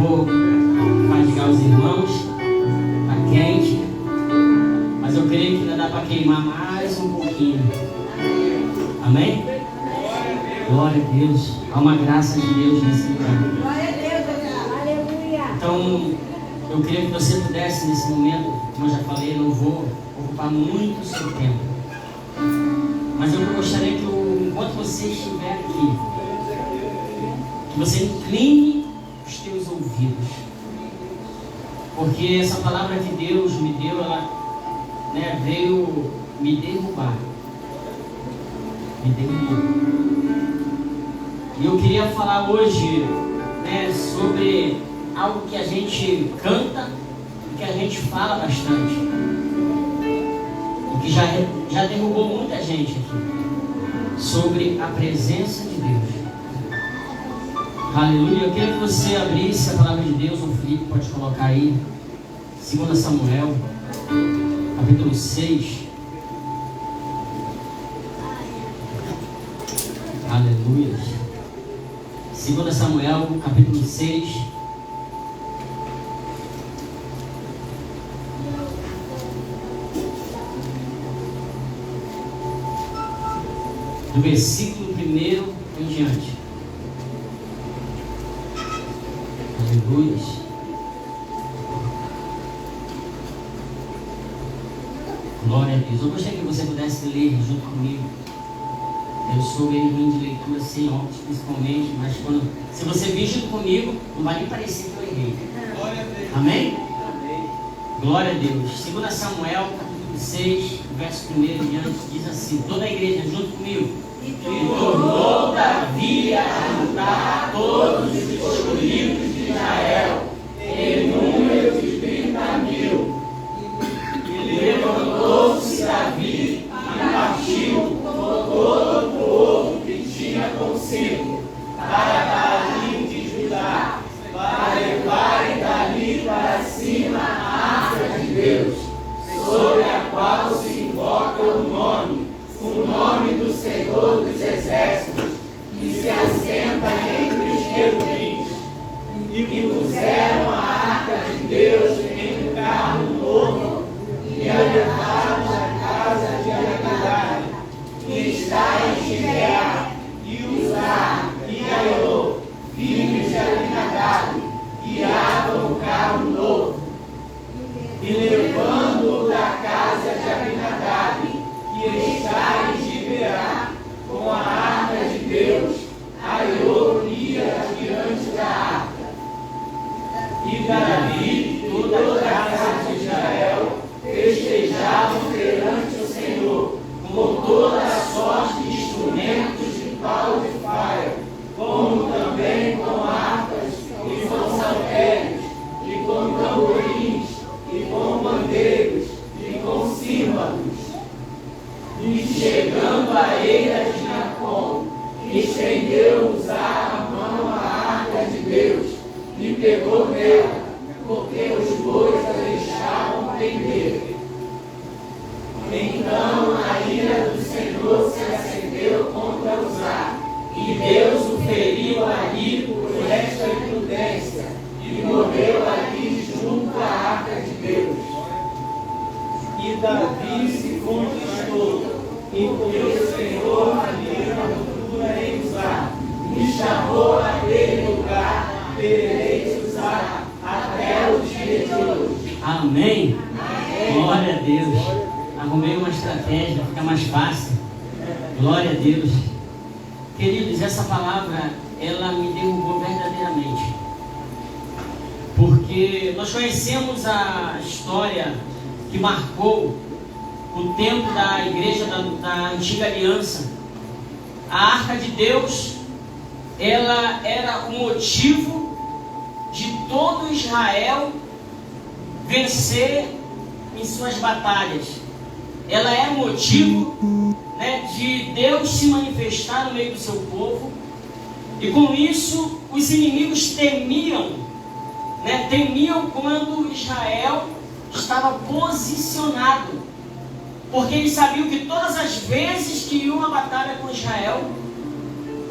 Vou fadigar os irmãos, tá quente, mas eu creio que ainda dá para queimar mais um pouquinho. Amém? Glória a Deus. Há uma graça de Deus nesse lugar. Glória a Deus, aleluia. Então, eu queria que você pudesse, nesse momento, como eu já falei, não vou ocupar muito o seu tempo, mas eu gostaria que, enquanto você estiver aqui, que você incline os teus ouvidos, porque essa palavra que Deus me deu, ela veio me derrubar. Me derrubou. E eu queria falar hoje sobre algo que a gente canta e que a gente fala bastante, e que já derrubou muita gente aqui, sobre a presença de Deus. Aleluia. Eu queria que você abrisse a palavra de Deus. O Felipe pode colocar aí 2 Samuel capítulo 6. Aleluia. 2 Samuel capítulo 6, do versículo 1 em diante. Aleluia. Glória a Deus. Eu gostaria que você pudesse ler junto comigo. Eu sou meio ruim de leitura sem óculos, principalmente, mas se você vir junto comigo, não vai nem parecer que eu errei. Glória a Deus. Amém? Amém. Glória a Deus. 2 Samuel, capítulo 6, verso 1 em diante, diz assim: toda a igreja junto comigo. E tornou Davi a juntar todos os escolhidos de Israel, em número de 30.000. E levantou-se Davi e partiu com todo o povo que tinha consigo para Balim de Judá, para levarem dali para cima a arca de Deus, sobre a qual se invoca o nome do Senhor dos Exércitos, que se assenta entre os querubins. E puseram a arca de Deus em um carro novo e a levaram à casa de Abinadab, que está em Gibeá, e Uzá e Aiô, filhos de Abinadab, guiavam o carro novo. E levando-o da casa de Abinadab, que está em Gibeá, com a arca de Deus, Aiô ia diante da arca. E Davi e toda a casa de Israel festejavam perante o Senhor, com toda a sorte de instrumentos de pau de faia, como também com harpas e com saltérios, e com tamborins, e com bandeiros, e com símbolos. E chegando à eira de Nacon, estendeu Uzá a mão à arca de Deus, e pegou nela, porque os bois a deixavam pender. Então a ira do Senhor se acendeu contra Uzá, e Deus o feriu ali por esta imprudência, e morreu ali junto à arca de Deus. E Davi se conquistou, e o Senhor ali na altura em Uzá, e chamou aquele lugar Perez Uzá até o dia de hoje. Amém? Amém. Glória a Deus. Arrumei uma estratégia, fica mais fácil. Glória a Deus. Queridos, essa palavra, ela me derrubou verdadeiramente. Porque nós conhecemos a história que marcou o tempo da igreja da antiga aliança. A arca de Deus, ela era o motivo de todo Israel vencer em suas batalhas. Ela é motivo de Deus se manifestar no meio do seu povo, e com isso os inimigos temiam quando Israel estava posicionado, porque eles sabiam que todas as vezes que iam a batalha com Israel,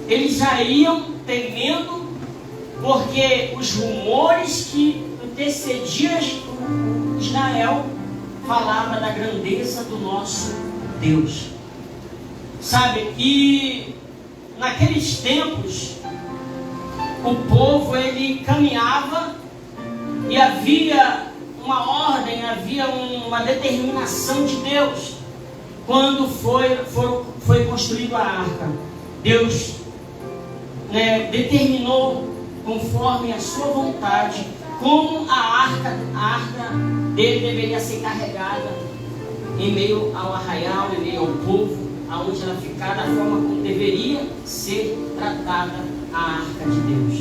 eles já iam temendo porque os rumores que antecediam Israel falavam da grandeza do nosso Deus. Sabe? E naqueles tempos, o povo ele caminhava e havia uma ordem, havia uma determinação de Deus. Quando foi construída a arca, Deus determinou, conforme a sua vontade, como a arca dele deveria ser carregada em meio ao arraial, em meio ao povo, aonde ela ficar, da forma como deveria ser tratada a arca de Deus.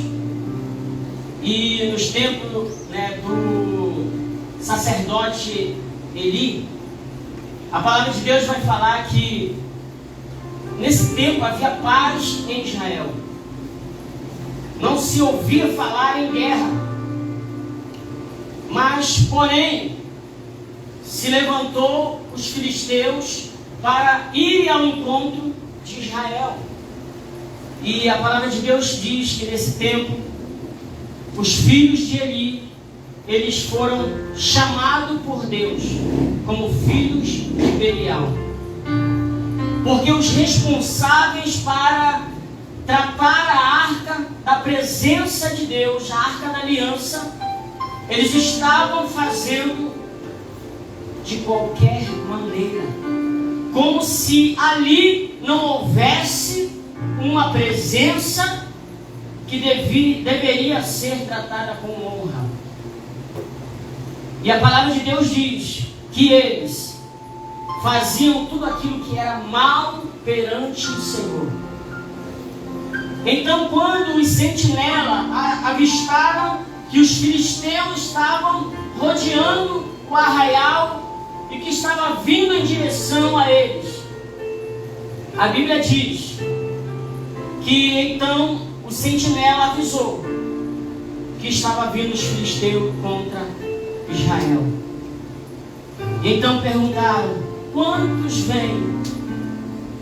E nos tempos do sacerdote Eli, a palavra de Deus vai falar que nesse tempo havia paz em Israel. Não se ouvia falar em guerra. Mas, porém, se levantou os filisteus para ir ao encontro de Israel. E a palavra de Deus diz que nesse tempo, os filhos de Eli, eles foram chamados por Deus como filhos de Belial. Porque os responsáveis para tratar a arca da presença de Deus, a arca da aliança, eles estavam fazendo de qualquer maneira, como se ali não houvesse uma presença que deveria ser tratada com honra. E a palavra de Deus diz que eles faziam tudo aquilo que era mal perante o Senhor. Então, quando os sentinelas avistaram que os filisteus estavam rodeando o arraial e que estava vindo em direção a eles, a Bíblia diz que então o sentinela avisou que estava vindo os filisteus contra Israel. E então perguntaram: quantos vêm?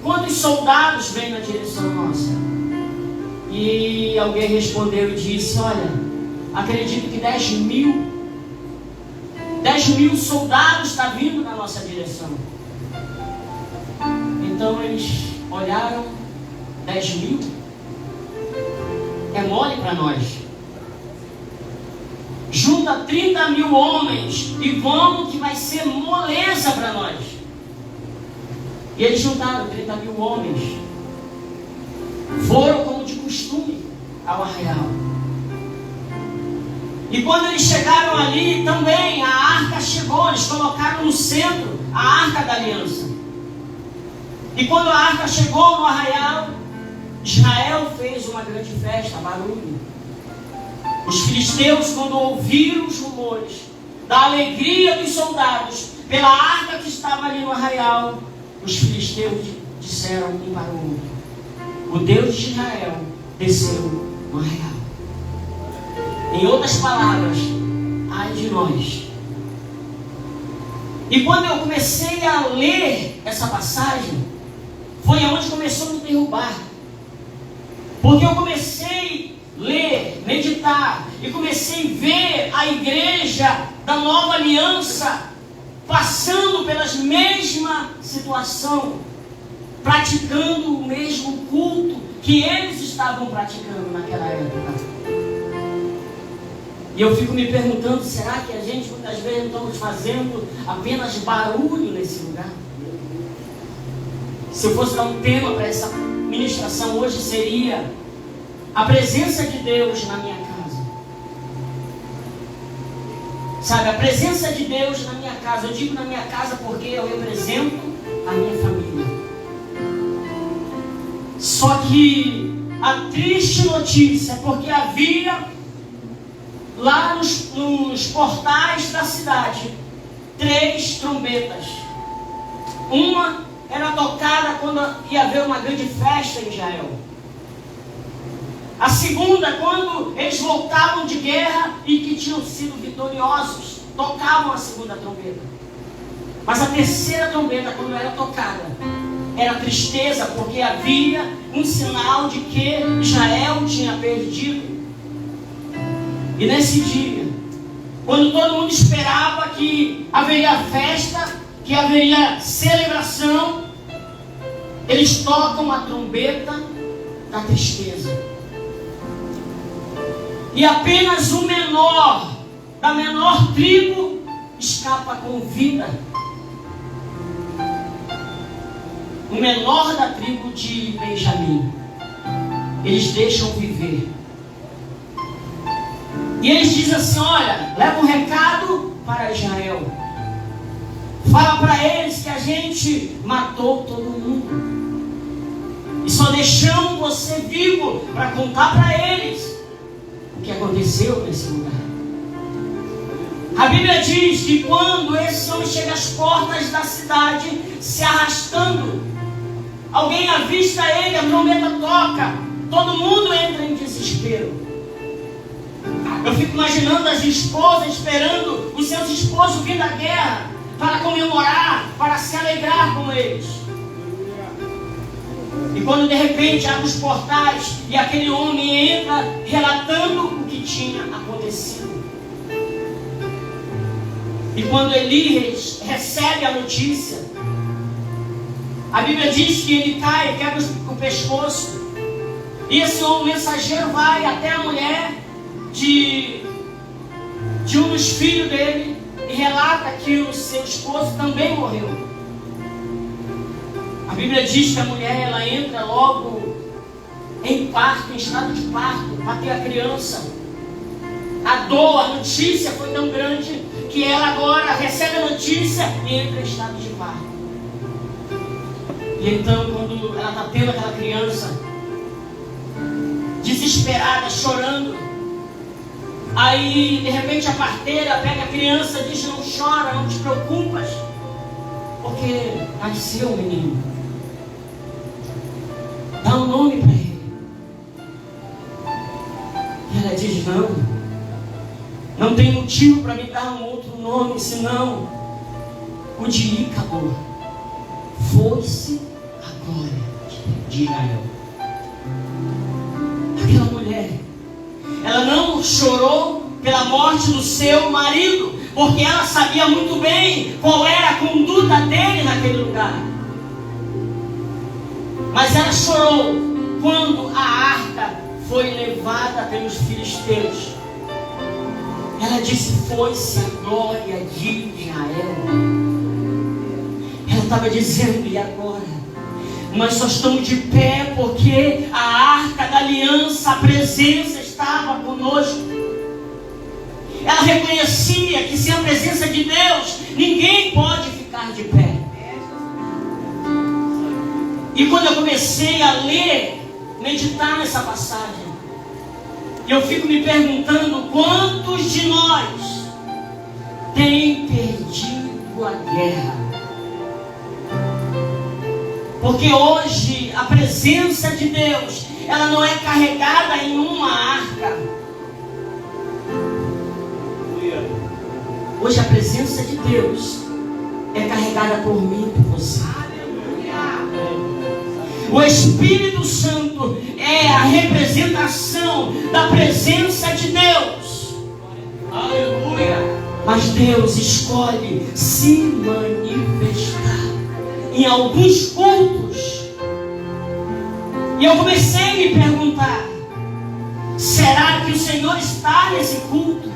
Quantos soldados vêm na direção nossa? E alguém respondeu e disse: olha, acredito que 10 mil soldados estão vindo na nossa direção. Então eles olharam: 10 mil? É mole para nós. Junta 30 mil homens e vamos, que vai ser moleza para nós. E eles juntaram 30 mil homens. Foram como de costume ao arraial. E quando eles chegaram ali, também a arca chegou. Eles colocaram no centro a arca da aliança. E quando a arca chegou no arraial, Israel fez uma grande festa, barulho. Os filisteus, quando ouviram os rumores da alegria dos soldados pela arca que estava ali no arraial, os filisteus disseram um para o outro: o Deus de Israel desceu no arraial. Em outras palavras, ai de nós. E quando eu comecei a ler essa passagem, foi onde começou a me derrubar. Porque eu comecei a ler, meditar, e comecei a ver a igreja da nova aliança passando pelas mesma situação, praticando o mesmo culto que eles estavam praticando naquela época. E eu fico me perguntando: será que a gente muitas vezes não estamos fazendo apenas barulho nesse lugar? Se eu fosse dar um tema para essa ministração hoje, seria a presença de Deus na minha casa. Sabe, a presença de Deus na minha casa. Eu digo na minha casa porque eu represento a minha família. Só que a triste notícia é porque havia lá nos portais da cidade 3 trombetas. Uma era tocada quando ia haver uma grande festa em Israel. A segunda, quando eles voltavam de guerra e que tinham sido vitoriosos, tocavam a segunda trombeta. Mas a terceira trombeta, quando era tocada, era tristeza, porque havia um sinal de que Israel tinha perdido. E nesse dia, quando todo mundo esperava que haveria festa, que haveria celebração, eles tocam a trombeta da tristeza. E apenas o menor, da menor tribo, escapa com vida. O menor da tribo de Benjamim. Eles deixam viver. E eles dizem assim: olha, leva um recado para Israel. Fala para eles que a gente matou todo mundo. E só deixamos você vivo para contar para eles o que aconteceu nesse lugar. A Bíblia diz que quando esse homem chega às portas da cidade, se arrastando, alguém avista ele, a trombeta toca, todo mundo entra em desespero. Eu fico imaginando as esposas esperando os seus esposos vir da guerra para comemorar, para se alegrar com eles. E quando de repente abre os portais e aquele homem entra relatando o que tinha acontecido. E quando Elias recebe a notícia, a Bíblia diz que ele cai, quebra o pescoço. E esse homem mensageiro vai até a mulher de um dos filhos dele e relata que o seu esposo também morreu. A Bíblia diz que a mulher, ela entra logo em parto, em estado de parto, para ter a criança. A dor, a notícia foi tão grande que ela agora recebe a notícia e entra em estado de parto. E então, quando ela está tendo aquela criança, desesperada, chorando, aí de repente a parteira pega a criança e diz: não chora, não te preocupas, porque nasceu o menino. Dá um nome para ele. E ela diz: não tem motivo para me dar um outro nome senão o de Icabor. Foi-se a glória de Israel. Aquela mulher, ela não chorou pela morte do seu marido, porque ela sabia muito bem qual era a conduta dele naquele lugar. Mas ela chorou quando a arca foi levada pelos filisteus. Ela disse: foi-se a glória de Israel. Ela estava dizendo: e agora? Nós só estamos de pé porque a arca da aliança, a presença estava conosco. Ela reconhecia que sem a presença de Deus, ninguém pode ficar de pé. E quando eu comecei a ler, meditar nessa passagem, eu fico me perguntando: quantos de nós têm perdido a guerra? Porque hoje a presença de Deus, ela não é carregada em uma arca. Hoje a presença de Deus é carregada por mim e por você. O Espírito Santo é a representação da presença de Deus. Aleluia! Mas Deus escolhe se manifestar em alguns cultos. E eu comecei a me perguntar: será que o Senhor está nesse culto?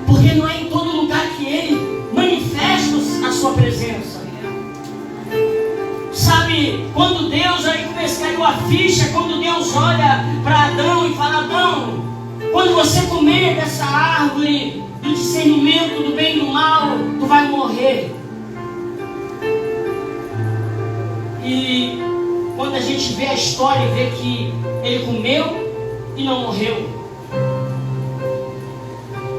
Porque não é em todo lugar que Ele manifesta a sua presença. Sabe, quando Deus, aí caiu a ficha, quando Deus olha para Adão e fala: Adão, quando você comer dessa árvore do discernimento do bem e do mal, tu vai morrer. E quando a gente vê a história e vê que ele comeu e não morreu,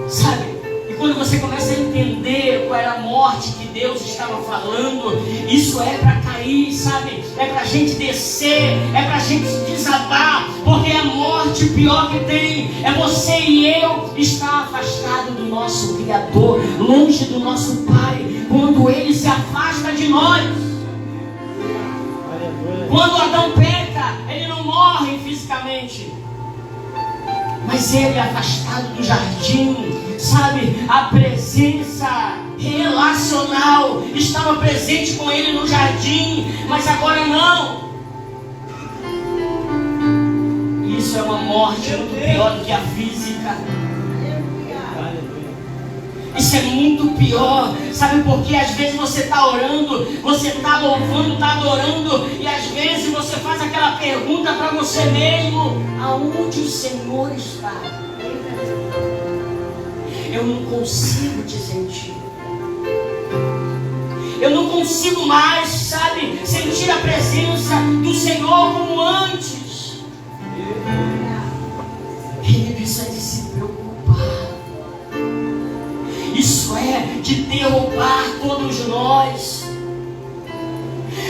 sabe? E quando você começa a entender qual era a morte que Deus estava falando, isso é para cair, sabe? É para a gente descer, é para a gente desabar, porque a morte pior que tem é você e eu estar afastado do nosso Criador, longe do nosso Pai, quando Ele se afasta de nós. Quando Adão peca, ele não morre fisicamente. fisicamente, mas ele é afastado do jardim, sabe? A presença relacional estava presente com ele no jardim, mas agora não. Isso é uma morte muito pior do que a física. Isso é muito pior, sabe por quê? Às vezes você está orando, você está louvando, está adorando, e às vezes você faz aquela pergunta para você mesmo: aonde o Senhor está? Eu não consigo te sentir. Eu não consigo mais, sabe, sentir a presença do Senhor como antes. Querido, isso é de se preocupar. Isso é de derrubar todos nós.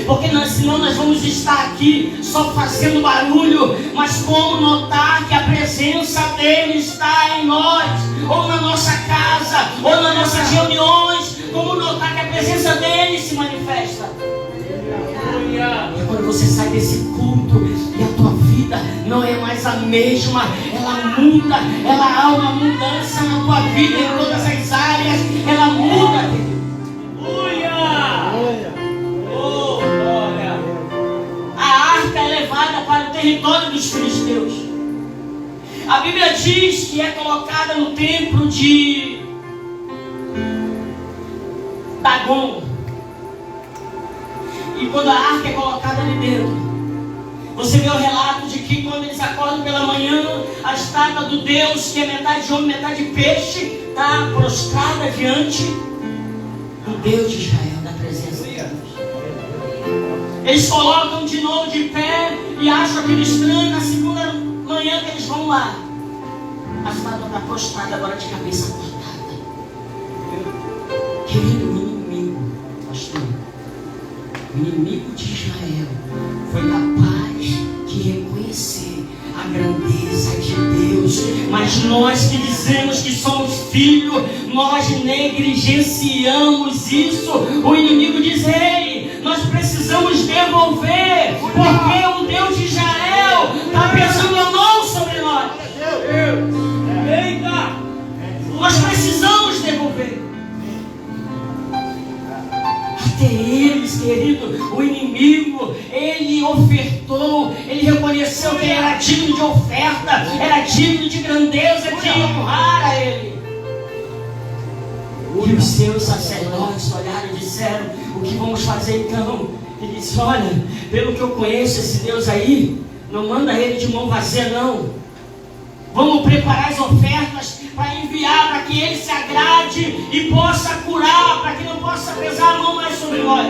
Porque senão nós vamos estar aqui só fazendo barulho, mas como notar que a presença dele está em nós, ou na nossa casa, ou nas nossas reuniões, como notar que a presença dele se manifesta. E quando você sai desse culto e a tua vida não é mais a mesma, ela muda, ela há uma mudança na tua vida em todas as áreas, ela muda. A arca é levada para o território dos filisteus. A Bíblia diz que é colocada no templo de Dagon. E quando a arca é colocada ali dentro, você vê o relato de que quando eles acordam pela manhã, a estátua do Deus, que é metade homem, metade peixe, está prostrada diante do Deus de Israel, da presença de Deus. Eles colocam de novo de pé e acham aquilo estranho. Na segunda manhã que eles vão lá, a estátua está prostrada agora de cabeça cortada. Querido, o inimigo, pastor, o inimigo de Israel foi capaz de reconhecer a grandeza de Deus, mas nós que dizemos que somos filhos, nós negligenciamos isso. O inimigo diz: ei, nós precisamos devolver, porque o Deus de Israel está pesando a mão sobre nós. Eita! Nós precisamos devolver. Até eles, querido, o inimigo, ele ofertou, ele reconheceu que ele era digno de oferta, era digno de grandeza, de honrar a ele. E os seus sacerdotes olharam e disseram: o que vamos fazer então? Ele disse: olha, pelo que eu conheço esse Deus aí, não manda ele de mão vazia não. Vamos preparar as ofertas para enviar, para que ele se agrade e possa curar, para que não possa pesar a mão mais sobre nós.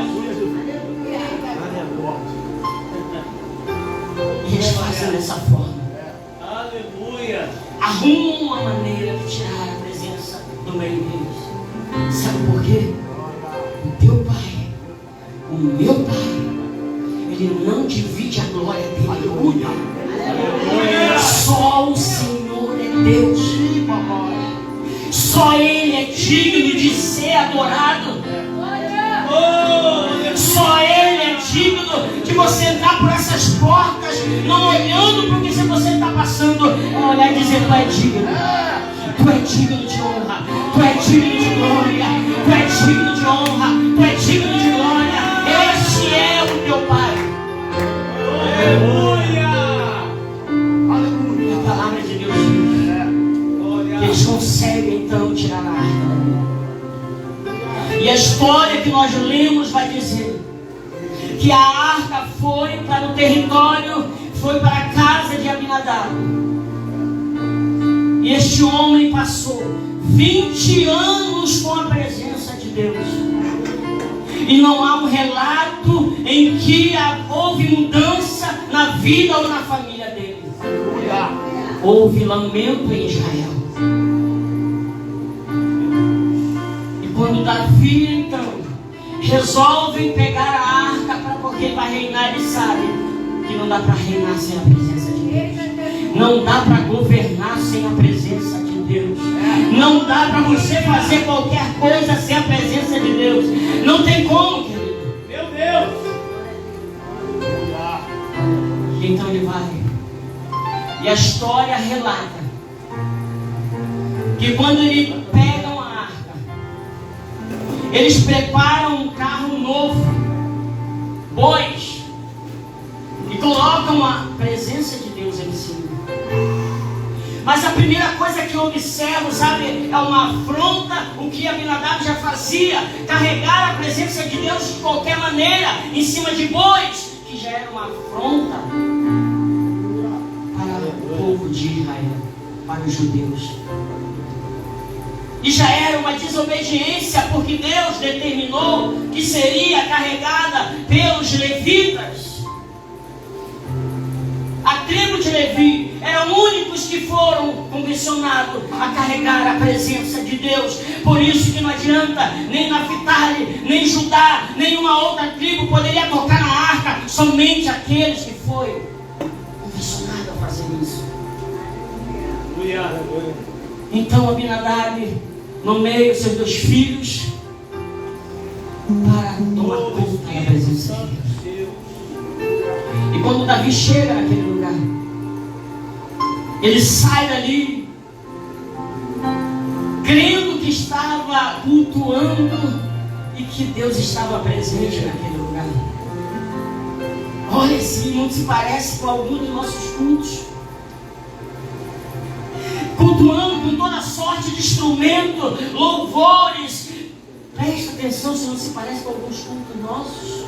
E eles fazem dessa forma. Aleluia. Arrumam uma maneira de tirar a presença do meio deles. Sabe por quê? O teu pai, o meu pai, ele não divide a glória dele. Aleluia. Só o Senhor é Deus. Só Ele é digno de ser adorado. Só Ele é digno de você entrar por essas portas, não olhando para o que você está passando, é olhar e dizer: tu é digno. Tu é digno de honra. Tu é digno de glória. Tu é digno de honra. Tu é digno de glória. Este é o teu Pai. Aleluia. A palavra de Deus diz que eles conseguem então tirar a arca da terra. E a história que nós lemos vai dizer que a arca foi para o território, foi para a casa de Abinadab. E este homem passou 20 anos com a presença de Deus. E não há um relato em que houve mudança na vida ou na família dele. Houve lamento em Israel. E quando Davi então resolve pegar a arca, porque ele vai reinar, ele sabe que não dá para reinar sem a presença de Deus. Não dá para governar sem a presença de Deus. Não dá para você fazer qualquer coisa sem a presença de Deus. Não tem como, querido. Meu Deus. Então ele vai E a história relata que quando eles pegam a arca, eles preparam um carro novo, bois, e colocam a presença de Deus em cima. Mas a primeira coisa que eu observo, sabe, é uma afronta, o que Abinadab já fazia, carregar a presença de Deus de qualquer maneira, em cima de bois, que já era uma afronta para o povo de Israel, para os judeus. E já era uma desobediência, porque Deus determinou que seria carregada pelos levitas. A tribo de Levi eram únicos que foram comissionados a carregar a presença de Deus. Por isso que não adianta nem Naphtali, nem Judá, nenhuma outra tribo poderia tocar na arca. Somente aqueles que foram comissionados a fazer isso. Então Abinadab nomeia os seus 2 filhos para tomar conta da presença de Deus. E quando Davi chega naquele lugar, ele sai dali crendo que estava cultuando e que Deus estava presente naquele lugar. Olha, esse não se parece com algum de nossos cultos. Cultuando com toda sorte de instrumento, louvores. Presta atenção se não se parece com alguns cultos nossos.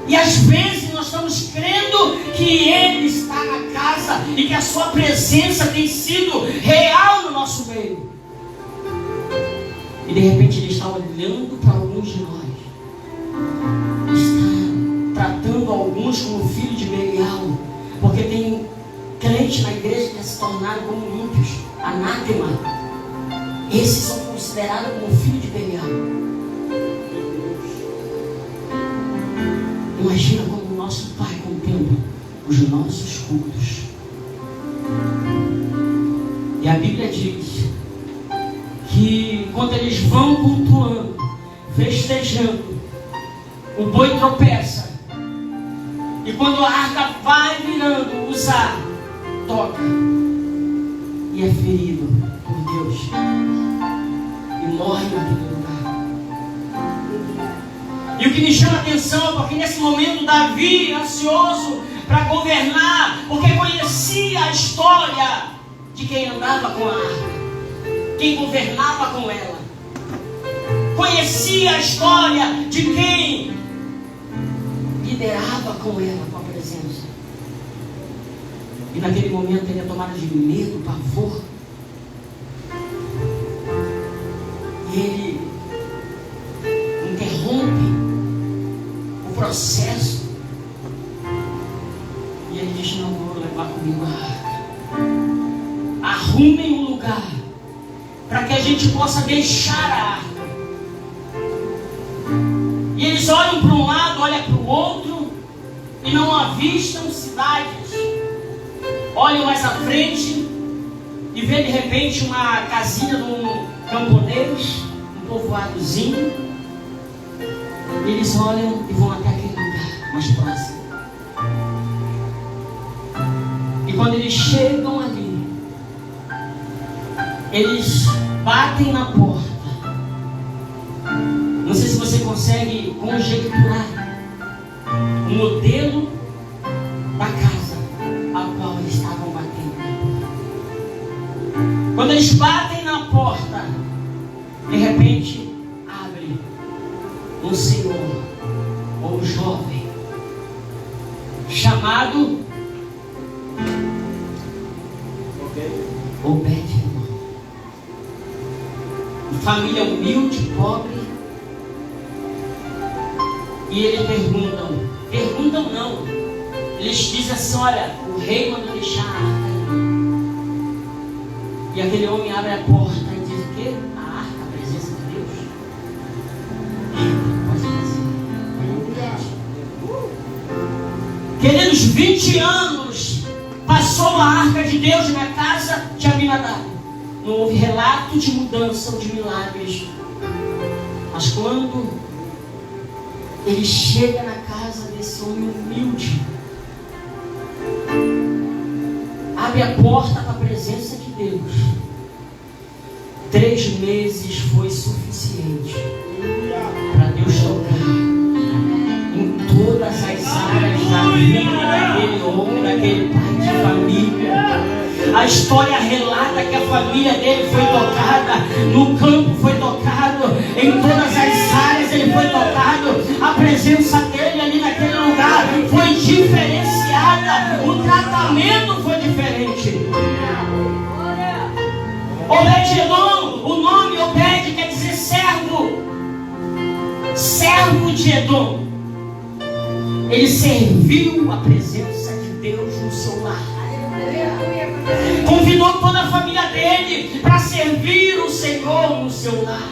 E às vezes nós estamos crendo que Ele está na casa e que a sua presença tem sido real no nosso meio. E de repente Ele está olhando para alguns de nós. Está tratando alguns como filho de Belial. Porque tem crente na igreja que se tornaram como ímpios, anátema. Esses são considerados como filho de Belial. Imagina como o nosso Pai contempla os nossos cultos. E a Bíblia diz que quando eles vão cultuando, festejando, o boi tropeça. E quando a arca vai virando, o Uzá toca e é ferido por Deus e morre naquele lugar. E o que me chama a atenção é porque nesse momento Davi, ansioso para governar, porque conhecia a história de quem andava com a arca, quem governava com ela, conhecia a história de quem liderava com ela, com a presença. E naquele momento ele é tomado de medo, pavor. E ele interrompe o processo. E ele diz: não vou levar comigo a arca. Arrumem um lugar para que a gente possa deixar a arca. E eles olham para um lado, olham para o outro e não avistam cidades. Olham mais à frente e vê de repente uma casinha de um camponês, um povoadozinho. Eles olham e vão até aquele lugar mais próximo. E quando eles chegam ali, eles batem na porta. Não sei se você consegue conjecturar o modelo da casa a qual eles estavam batendo. Quando eles batem na porta, de repente abre um senhor ou um jovem chamado Obed-Edom. Família humilde, pobre. E eles perguntam não. Eles dizem assim: olha, o rei mandou deixar a arca ali. E aquele homem abre a porta e diz: o quê? A arca, a presença de Deus. Entra, pode fazer. Queridos, 20 anos passou a arca de Deus na casa de Abinadab. Não houve relato de mudança ou de milagres. Mas quando ele chega na casa desse homem humilde, Abre a porta para a presença de Deus. 3 meses foi suficiente para Deus tocar em todas as áreas da vida daquele homem, daquele pai de família. A história relata que a família dele foi tocada, no campo foi tocado, em todas as áreas ele foi tocado. A presença dele ali naquele lugar foi diferenciada, o tratamento foi diferente. Obed-Edom, o nome Obed quer dizer servo, servo de Edom. Ele serviu a presença de Deus no seu lar. Convidou toda a família dele para servir o Senhor no seu lar.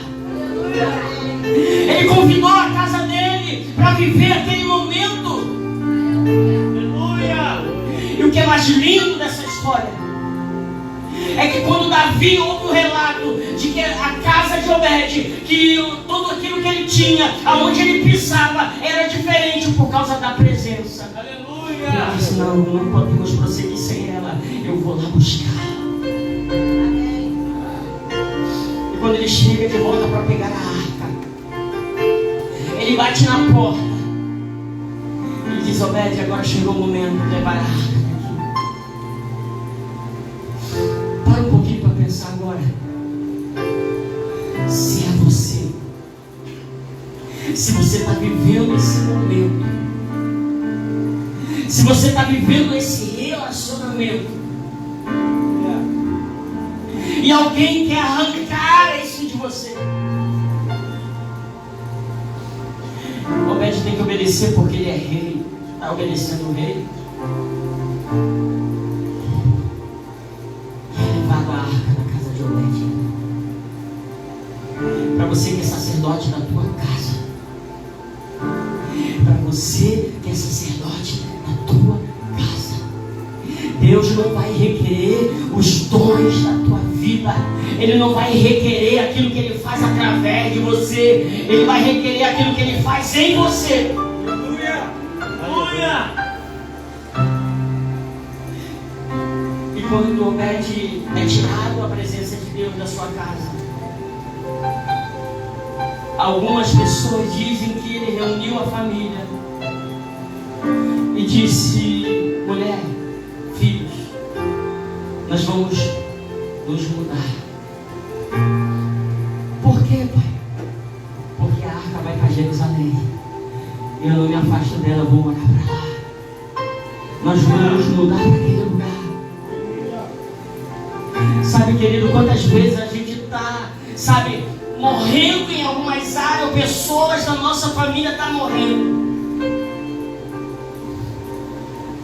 Ele convidou a casa dele para viver aquele momento. E o que é mais lindo dessa história é que quando Davi ouve o relato de que a casa de Obed, que tudo aquilo que ele tinha, aonde ele pisava, era diferente por causa da presença. Aleluia! Ele disse: não podemos prosseguir sem ela, eu vou lá buscar. Amém. E quando ele chega de volta para pegar a arca, ele bate na porta. Ele diz: Obed, agora chegou o momento de levar a arca. Um pouquinho para pensar agora. Se é você, se você está vivendo esse momento, se você está vivendo esse relacionamento e alguém quer arrancar isso de você, Obed tem que obedecer porque ele é rei. Está obedecendo o rei. Para você que é sacerdote da tua casa, para você que é sacerdote da tua casa, Deus não vai requerer os dons da tua vida. Ele não vai requerer aquilo que Ele faz através de você. Ele vai requerer aquilo que Ele faz em você. Aleluia! Aleluia! E quando Obed é tirado a presença de Deus da sua casa, algumas pessoas dizem que ele reuniu a família e disse: mulher, filhos, nós vamos nos mudar. Por quê, pai? Porque a arca vai para Jerusalém. Eu não me afasto dela, vou morar para lá. Nós vamos mudar para aquele lugar. Sabe, querido, quantas vezes a gente está, sabe, morrendo em algumas áreas, pessoas da nossa família estão morrendo.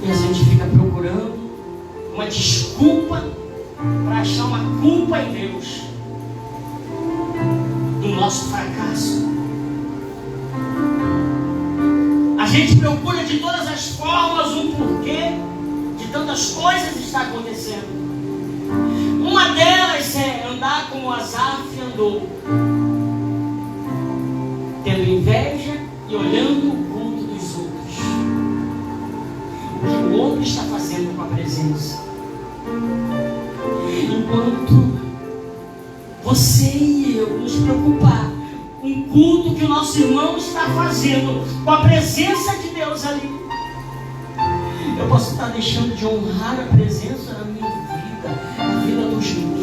E a gente fica procurando uma desculpa para achar uma culpa em Deus do nosso fracasso. A gente procura de todas as formas um porquê de tantas coisas está acontecendo. Uma delas é andar como Asaf andou, tendo inveja e olhando o culto dos outros, o que o outro está fazendo com a presença. Enquanto você e eu nos preocupar com o culto que o nosso irmão está fazendo, com a presença de Deus ali, eu posso estar deixando de honrar a presença na minha vida, na vida dos meus.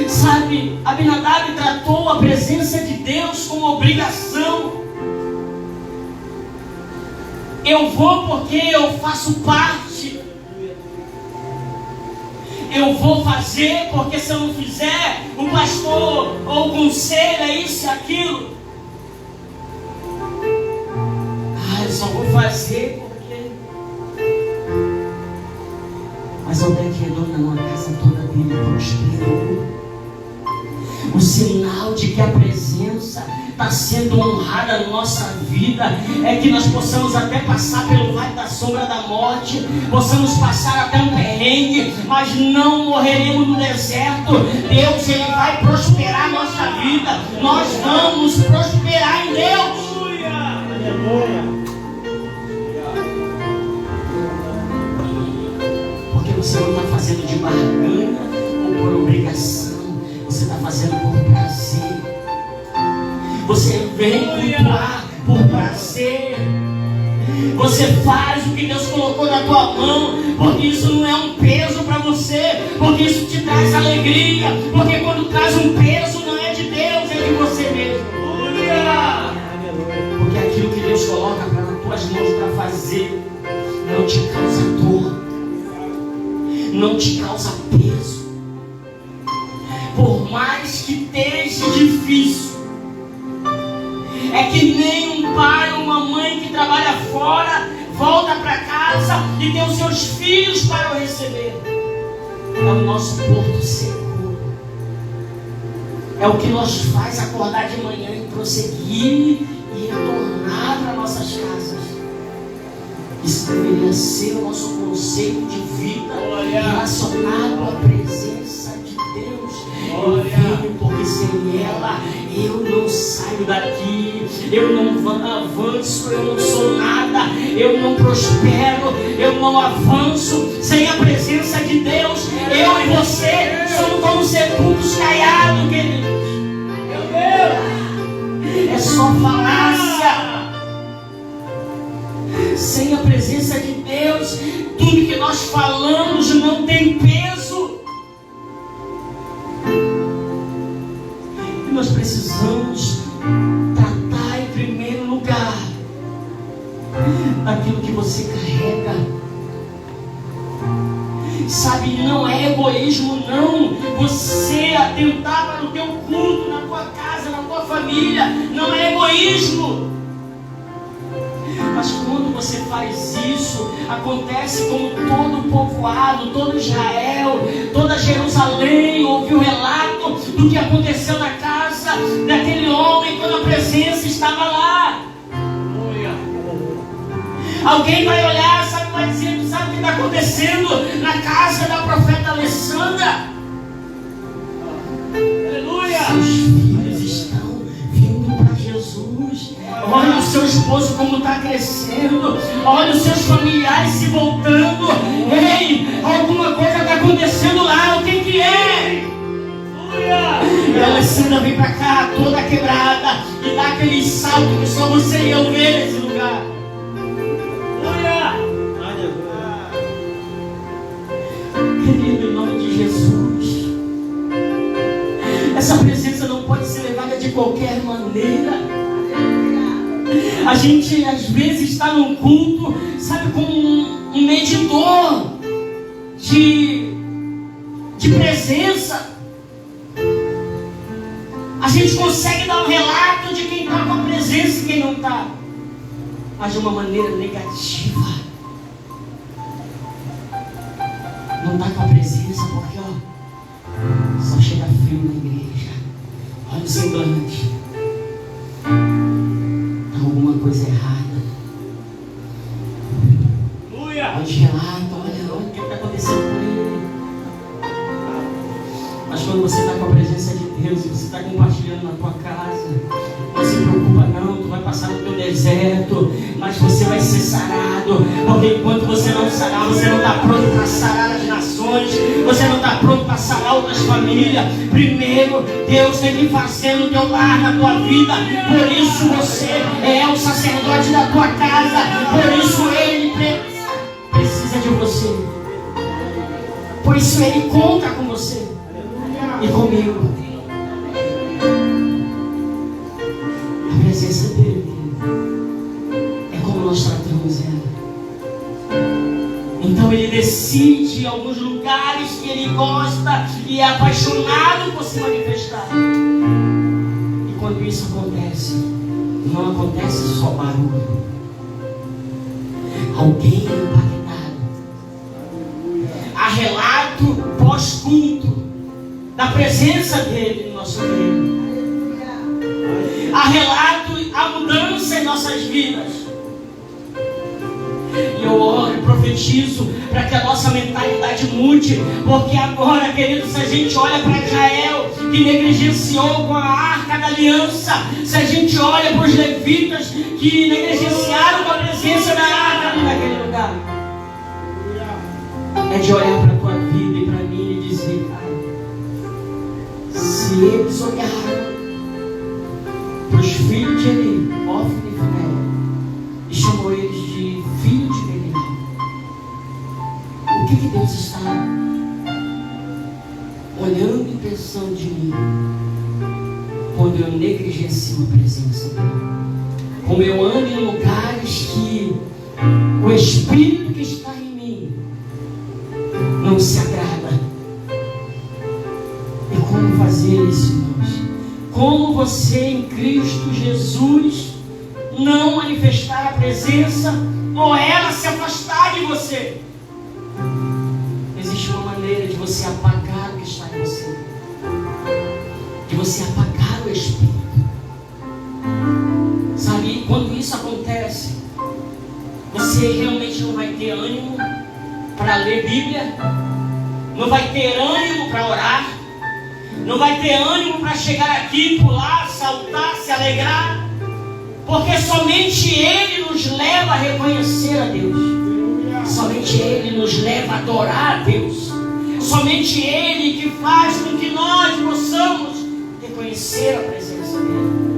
Sabe, Abinadab tratou a presença de Deus como obrigação. Eu vou porque eu faço parte. Eu vou fazer porque se eu não fizer, o pastor ou o conselho é isso e aquilo. Eu só vou fazer porque... Mas Obed-Edom não, a casa toda dele prosperou. O sinal de que a presença está sendo honrada na nossa vida é que nós possamos até passar pelo vale da sombra da morte, possamos passar até um perrengue, mas não morreremos no deserto. Deus, Ele vai prosperar a nossa vida. Nós vamos prosperar em Deus. Aleluia! você não está fazendo de barganha ou por obrigação. Você está fazendo por prazer. Você vem cultuar por prazer. Você faz o que Deus colocou na tua mão, porque isso não é um peso para você, porque isso te traz alegria, porque quando traz um peso não é de Deus, é de você mesmo. Porque aquilo que Deus coloca nas tuas mãos para fazer não te causa dor, não te causa peso. Por mais que esteja difícil, é que nem um pai ou uma mãe que trabalha fora, volta para casa e tem os seus filhos para o receber. É o nosso porto seguro. É o que nos faz acordar de manhã e prosseguir e retornar para nossas casas. Isso deveria ser o nosso conceito de vida relacionado à presença de Deus. Eu venho porque sem ela eu não saio daqui, eu não avanço, eu não sou nada, eu não prospero, eu não avanço sem a presença de Deus. Eu e você somos como sepulcros caiados, queridos. Meu Deus! É só falácia. Sem a presença de Deus, tudo que nós falamos não tem peso. E nós precisamos tratar em primeiro lugar daquilo que você carrega. Sabe, não é egoísmo não você atentar para o teu culto, na tua casa, na tua família. Não é egoísmo. Mas quando você faz isso, acontece como todo o povoado, todo Israel, toda Jerusalém ouviu o relato do que aconteceu na casa daquele homem quando a presença estava lá. Alguém vai olhar, sabe, vai dizer, sabe o que está acontecendo na casa da profeta Alessandra? Aleluia! Seus filhos estão vindo para Jesus. Olha o seu esposo como está crescendo. Olha os seus familiares se voltando. Ei, alguma coisa está acontecendo lá. O que é? E a Alessandra vem para cá toda quebrada e dá aquele salto que só você e eu ver nesse lugar. Querido, em nome de Jesus, essa presença não pode ser levada de qualquer maneira. A gente às vezes está num culto, sabe, como um medidor de presença. A gente consegue dar um relato de quem está com a presença e quem não está, mas de uma maneira negativa. Não está com a presença porque só chega frio na igreja. Olha o semblante. Está alguma coisa errada. Olha o relato, olha o que está acontecendo com ele. Mas quando você está com a presença de Deus e você está compartilhando na tua casa, não se preocupa não, tu vai passar no teu deserto, mas você vai ser sarado, porque enquanto você não sarar, você não está pronto para sarar as nações, você não está pronto para sarar outras famílias. Primeiro, Deus tem que fazer no teu lar, na tua vida. Por isso você é o sacerdote da tua casa, por isso Ele precisa de você, por isso Ele conta com você e comigo. A presença dele é como nós tratamos ela. Então ele decide em alguns lugares que ele gosta e é apaixonado por se manifestar. E quando isso acontece, não acontece só barulho. Alguém é impactado. Há relato pós-culto da presença dele no nosso meio. Há relato, há mudança em nossas vidas. E eu oro e profetizo para que a nossa mentalidade mude, porque agora, querido, se a gente olha para Israel, que negligenciou com a arca da aliança, se a gente olha para os levitas, que negligenciaram com a presença da arca naquele lugar, é de olhar para eles olharam para os filhos de Eli, Ofni e Finéias, e chamou eles de filhos de Belial. O que Deus está olhando e pensando de mim quando eu negligencio a presença dele? Como eu ando em lugares que o Espírito que está em mim não se agrada. E como fazer isso, irmãos? Como você em Cristo Jesus não manifestar a presença ou ela se afastar de você? Existe uma maneira de você apagar o que está em você, de você apagar o Espírito. Sabe, quando isso acontece, você realmente não vai ter ânimo para ler Bíblia, não vai ter ânimo para orar, não vai ter ânimo para chegar aqui, pular, saltar, se alegrar, porque somente Ele nos leva a reconhecer a Deus. Somente Ele nos leva a adorar a Deus. Somente Ele que faz com que nós possamos reconhecer a presença dEle.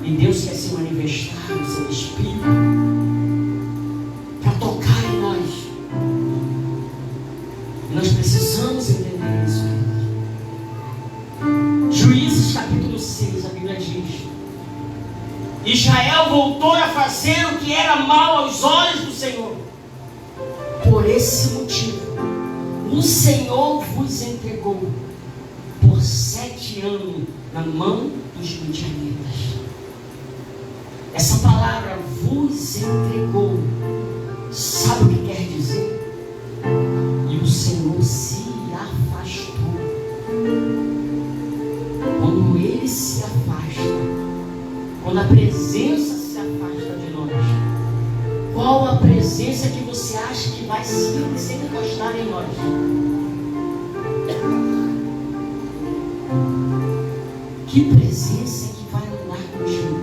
E Deus quer se manifestar no seu Espírito para tocar em nós. E nós precisamos entender isso. Juízes capítulo 6, a Bíblia diz: Israel voltou a fazer o que era mal aos olhos do Senhor. Por esse motivo, o Senhor vos entregou por 7 anos na mão dos midianitas. Essa palavra vos entregou, sabe o que quer dizer? E o Senhor se afastou. Quando Ele se afasta, quando a presença se afasta de nós, qual a presença que você acha que vai se encostar em nós? Que presença que vai andar contigo?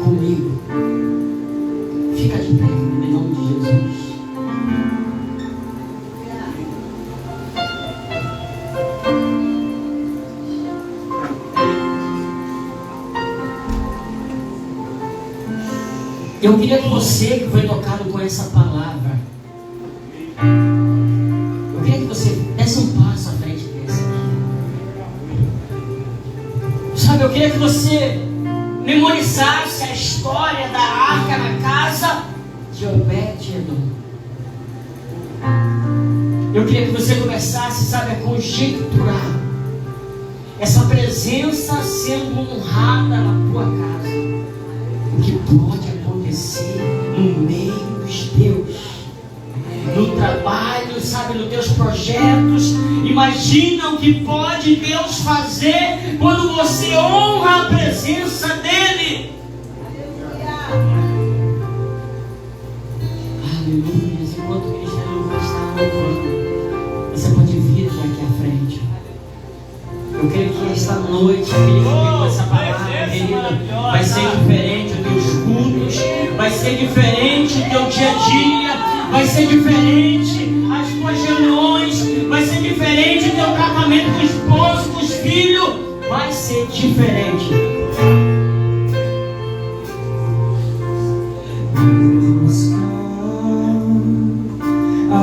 Comigo? Fica de pé, em nome de Jesus. Eu queria que você que foi tocado com essa palavra, eu queria que você desse um passo à frente desse aqui. Sabe, eu queria que você memorizasse a história da arca na casa de Obed-Edom. Eu queria que você começasse, sabe, a conjecturar essa presença sendo honrada na tua casa. O que pode acontecer no meio dos teus, no trabalho, sabe, nos teus projetos. Imagina o que pode Deus fazer quando você honra a presença dEle. Aleluia. Enquanto o ministério vai estar louvando, você pode vir até aqui à frente. Eu creio que esta noite, com essa palavra, querida, vai ser diferente os teus cultos, vai ser diferente o teu dia a dia, vai ser diferente as tuas reuniões, vai ser diferente o teu tratamento com o esposo, com os filhos, vai ser diferente. Buscar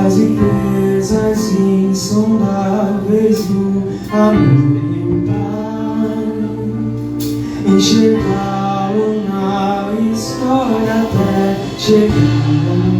as riquezas insondáveis do amor e Pai, enxergá-lo na história até chegar